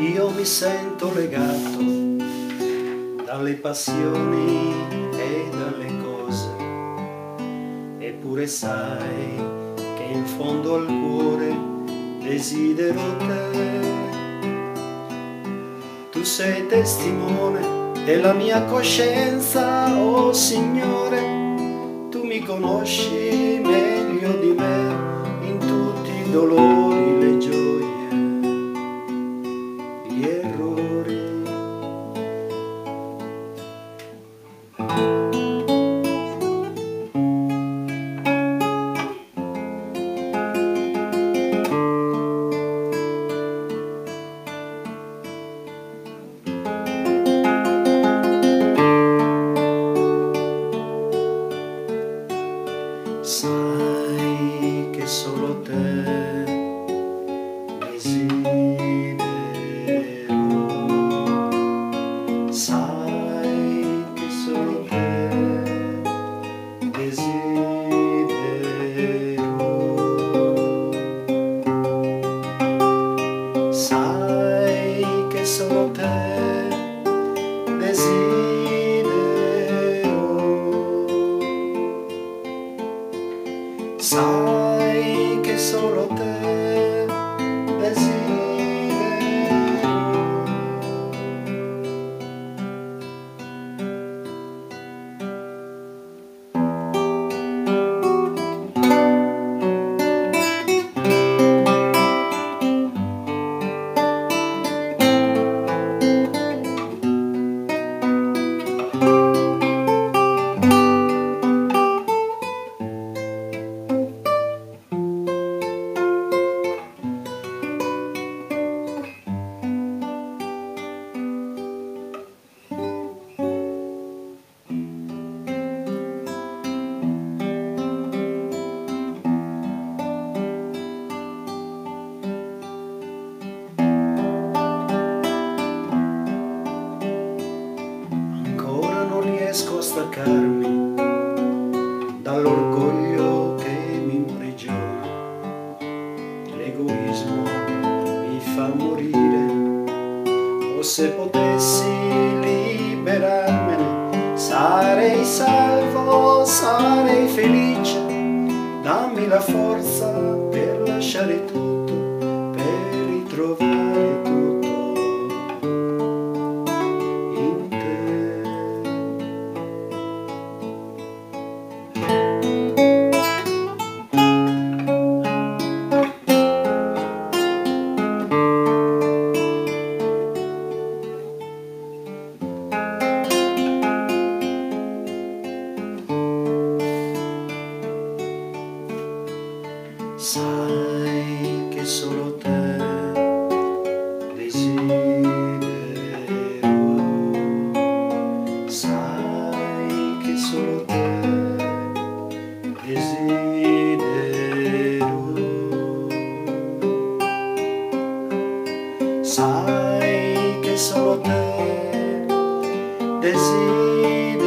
Io mi sento legato dalle passioni e dalle cose, eppure sai che in fondo al cuore desidero te. Tu sei testimone della mia coscienza, oh Signore, tu mi conosci meglio di me in tutti i dolori, le gioie, gli errori. Sai che solo te desidero, sai che solo te desidero, sai che solo te desidero, sai che solo te desidero. Riesco a staccarmi dall'orgoglio che mi imprigiona, l'egoismo mi fa morire, o se potessi liberarmene sarei salvo, sarei felice. Dammi la forza per lasciare tutto, per ritrovare tutto in te. Sai che solo te desidero, sai che solo te desidero, sai che solo te desidero.